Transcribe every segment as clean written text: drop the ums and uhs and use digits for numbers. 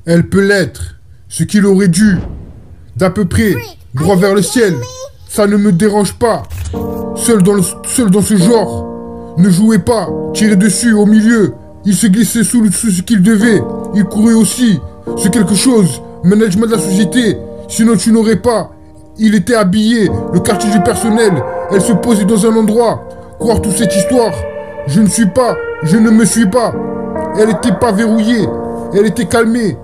Elle peut l'être, ce qu'il aurait dû, d'à peu près, droit vers le ciel. Ça ne me dérange pas. Seul dans ce genre, ne jouez pas, tirez dessus, au milieu. Il se glissait sous ce qu'il devait. Il courait aussi, c'est quelque chose. Management de la société, sinon tu n'aurais pas. Il était habillé, le quartier du personnel. Elle se posait dans un endroit. Croire toute cette histoire. Je ne me suis pas. Elle n'était pas verrouillée. Elle était calmée.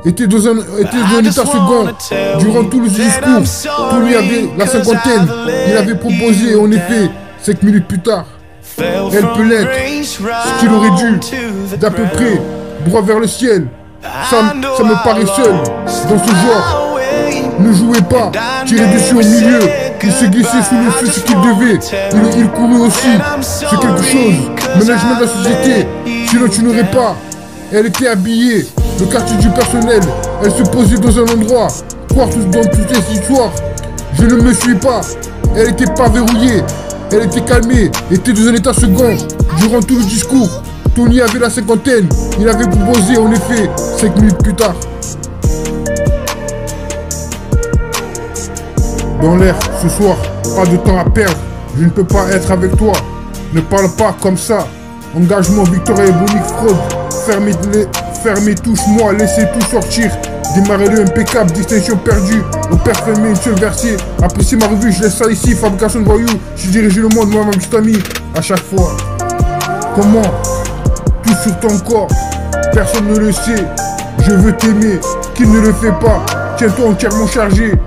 Était dans un état second. Durant tout le discours, Tony avait la cinquantaine. Il avait proposé, en effet, 5 minutes plus tard. Elle peut l'être, ce qu'il aurait dû, d'à peu près, droit vers le ciel. Ça me paraît seul, dans ce genre. Ne jouez pas, tirez dessus au milieu. Il se glissait sous ce qu'il devait. Il courait aussi, c'est quelque chose. Management de la société, sinon tu n'aurais pas. Elle était habillée, le quartier du personnel. Elle se posait dans un endroit. Croire dans toutes les histoires. Je ne me suis pas. Elle n'était pas verrouillée. Elle était calmée, était dans un état second. Durant tout le discours, Tony avait la cinquantaine. Il avait proposé, en effet, 5 minutes plus tard. Dans l'air, ce soir, pas de temps à perdre. Je ne peux pas être avec toi. Ne parle pas comme ça. Engagement, victoire et bonique, fraude. Fermez, touche-moi, laissez tout sortir. Démarrez le impeccable, distinction perdue. Au père fermé, une seule versée. Appréciez ma revue, je laisse ça ici. Fabrication de voyous, je dirige le monde, moi, ma petite amie. À chaque fois. Comment? Tout sur ton corps. Personne ne le sait. Je veux t'aimer. Qui ne le fait pas? Tiens-toi entièrement chargé.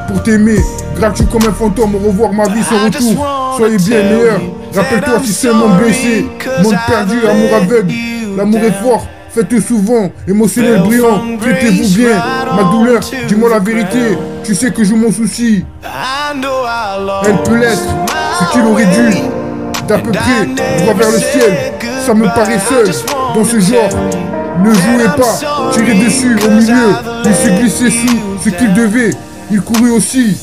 Pour t'aimer, gratuit comme un fantôme, au revoir ma vie sans retour. Soyez bien meilleur, rappelle-toi si c'est mon blessé. Monde perdu, amour aveugle, l'amour est fort, faites-le souvent, émotionnel brillant, traitez-vous bien. Ma douleur, dis-moi la vérité, tu sais que je m'en soucie. Elle peut l'être, ce qu'il aurait dû, d'à peu près, droit vers le ciel. Ça me paraît seul, dans ce genre. Ne jouez pas, tirez dessus, au milieu. Il se glissait sous ce qu'il devait. Il courait aussi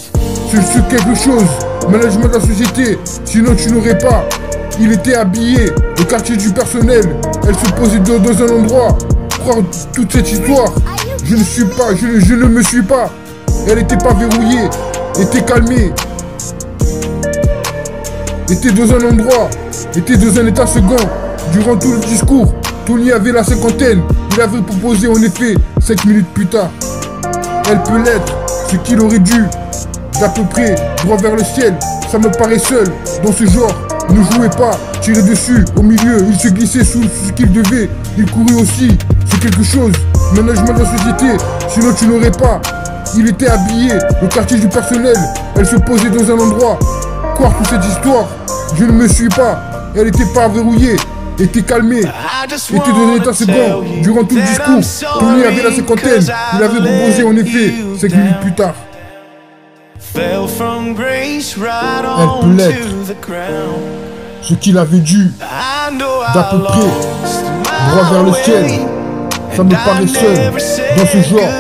sur quelque chose. Management de la société, sinon tu n'aurais pas. Il était habillé, le quartier du personnel. Elle se posait dans un endroit. Croire toute cette histoire. Je ne me suis pas. Elle n'était pas verrouillée, était calmée. Était dans un endroit, était dans un état second. Durant tout le discours, Tony avait la cinquantaine. Il avait proposé en effet 5 minutes plus tard. Elle peut l'être, ce qu'il aurait dû, d'à peu près, droit vers le ciel. Ça me paraît seul, dans ce genre. Ne jouez pas, tirez dessus, au milieu. Il se glissait sous ce qu'il devait. Il courait aussi, c'est quelque chose. Management de la société, sinon tu n'aurais pas. Il était habillé, le quartier du personnel. Elle se posait dans un endroit. Croire toute cette histoire, je ne me suis pas. Elle n'était pas verrouillée, était calmée, était dans un état second. Durant tout le discours, Tony avait la cinquantaine. Il avait proposé en effet 5 minutes plus tard. Elle peut l'être, ce qu'il avait dû, d'à peu près, droit vers le ciel. Ça me paraît seul, dans ce genre.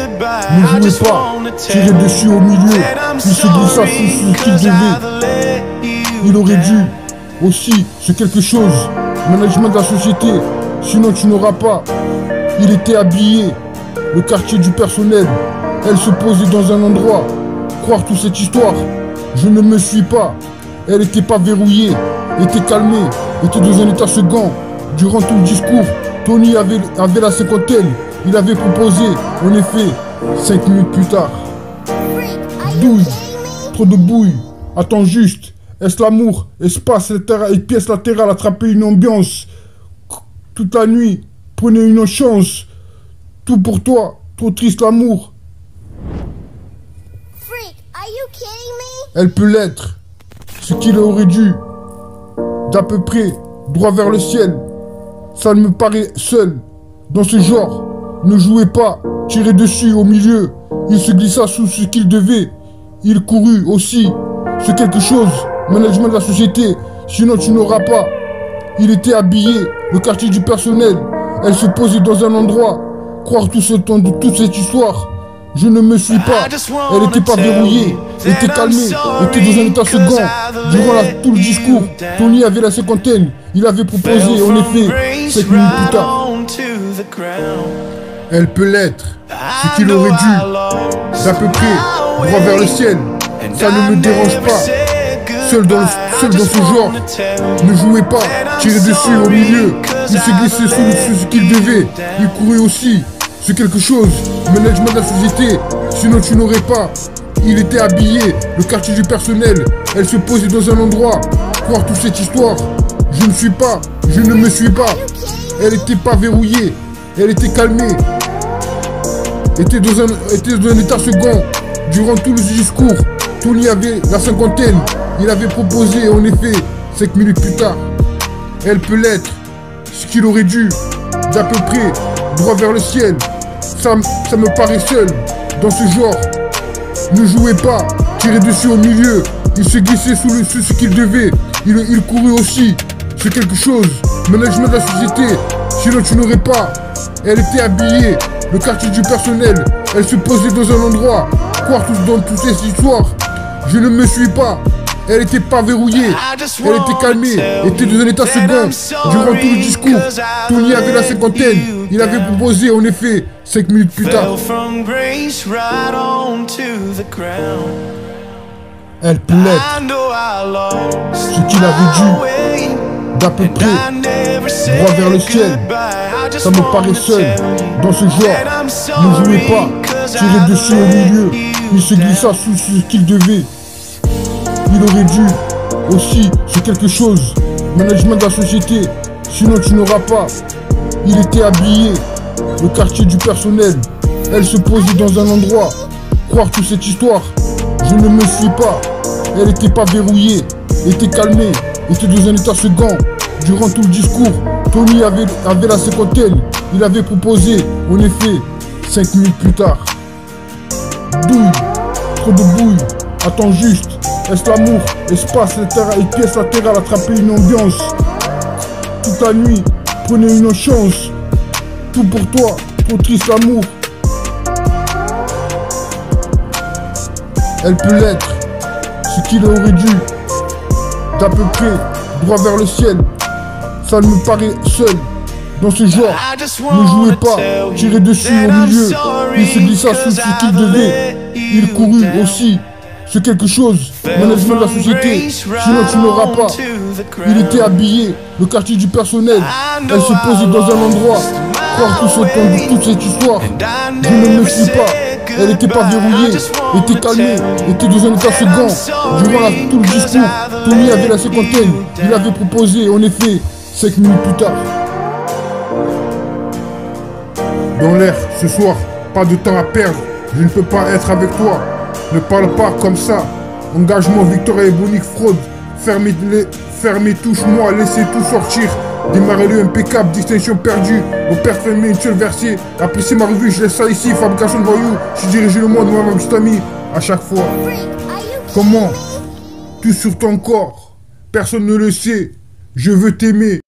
Ne jouez pas, tirez dessus au milieu. Il se glissa sous ce qu'il devait. Il aurait dû, aussi, c'est quelque chose. Management de la société, sinon tu n'auras pas. Il était habillé, le quartier du personnel. Elle se posait dans un endroit. Croire toute cette histoire, je ne me suis pas. Elle n'était pas verrouillée, était calmée, était dans un état second. Durant tout le discours, Tony avait la cinquantaine. Il avait proposé, en effet, 5 minutes plus tard. Douille, trop de bouille, attends juste. Est-ce l'amour, espace latéral et pièce latérale, attraper une ambiance. Toute la nuit, prenez une chance. Tout pour toi, trop triste l'amour. Elle peut l'être, ce qu'il aurait dû, d'à peu près, droit vers le ciel. Ça me paraît seul, dans ce genre. Ne jouez pas, tirez dessus au milieu. Il se glissa sous ce qu'il devait. Il courut aussi, c'est quelque chose. Management de la société, sinon tu n'auras pas. Il était habillé, le quartier du personnel. Elle se posait dans un endroit. Croire tout ce temps de toute cette histoire. Je ne me suis pas. Elle n'était pas verrouillée, était calmée, était dans un état second. Durant tout le discours, Tony avait la cinquantaine. Il avait proposé, en effet, 5 minutes plus tard. Elle peut l'être, ce qu'il aurait dû, d'à peu près, droit vers le ciel. Ça ne me dérange pas. Seul dans ce genre, ne jouez pas, tirez dessus au milieu. Il s'est glissé sous ce qu'il devait. Il courait aussi, c'est quelque chose. Management de la société, sinon tu n'aurais pas. Il était habillé, le quartier du personnel. Elle se posait dans un endroit. Croire toute cette histoire, je ne me suis pas. Elle était pas verrouillée, elle était calmée. Était dans un état second. Durant tout le discours, Tony avait la cinquantaine. Il avait proposé, en effet, 5 minutes plus tard. Elle peut l'être, ce qu'il aurait dû, d'à peu près, droit vers le ciel. Ça me paraît seul, dans ce genre. Ne jouez pas, tirez dessus au milieu. Il se glissait sous ce qu'il devait. Il courait aussi, c'est quelque chose. Management de la société, sinon tu n'aurais pas. Elle était habillée, le quartier du personnel. Elle se posait dans un endroit. Croire dans toutes ces histoires, je ne me suis pas. Elle était pas verrouillée, elle était calmée, était dans un état second. Durant tout le discours, Tony avait la cinquantaine. Il avait proposé, en effet, 5 minutes plus tard. Elle peut l'être, ce qu'il avait dû, d'à peu près, droit vers le ciel. Ça me paraît seul, dans ce genre. Ne jouez pas, tirez dessus au milieu. Il se glissa sous ce qu'il devait. Il aurait dû aussi, c'est quelque chose. Management de la société, sinon tu n'auras pas. Il était habillé, le quartier du personnel. Elle se posait dans un endroit. Croire toute cette histoire, je ne me suis pas. Elle était pas verrouillée, était calmée, était dans un état second. Durant tout le discours, Tony avait la cinquantaine. Il avait proposé, en effet, 5 minutes plus tard. Douille, trop de bouille, attends juste. Est-ce l'amour, espace, et pièces latérales, attraper une ambiance. Toute la nuit, prenez une chance. Tout pour toi, trop triste l'amour. Elle peut l'être, ce qu'il aurait dû, d'à peu près, droit vers le ciel. Ça me paraît seul, dans ce genre. Ne jouez pas, tirez dessus au milieu. Il se glissa sous ce qu'il devait. Il courut aussi. C'est quelque chose, management de la société, sinon tu n'auras pas. Il était habillé, le quartier du personnel. Elle se posait dans un endroit. Croire toute cette histoire, je ne me suis pas. Elle n'était pas verrouillée, était calmée, était dans un état second. Durant tout le discours, Tony avait la cinquantaine. Il avait proposé, en effet, 5 minutes plus tard. Dans l'air, ce soir, pas de temps à perdre. Je ne peux pas être avec toi. Ne parle pas comme ça. Engagement, victoire et bonique, fraude. Fermez, touche-moi, laissez tout sortir. Démarrez-le impeccable, distinction perdue. Au père fermé, une seule versée. Appréciez ma revue, je laisse ça ici. Fabrication de voyous. Je dirige le monde, moi, ma petite amie. À chaque fois. Comment? Tout sur ton corps. Personne ne le sait. Je veux t'aimer.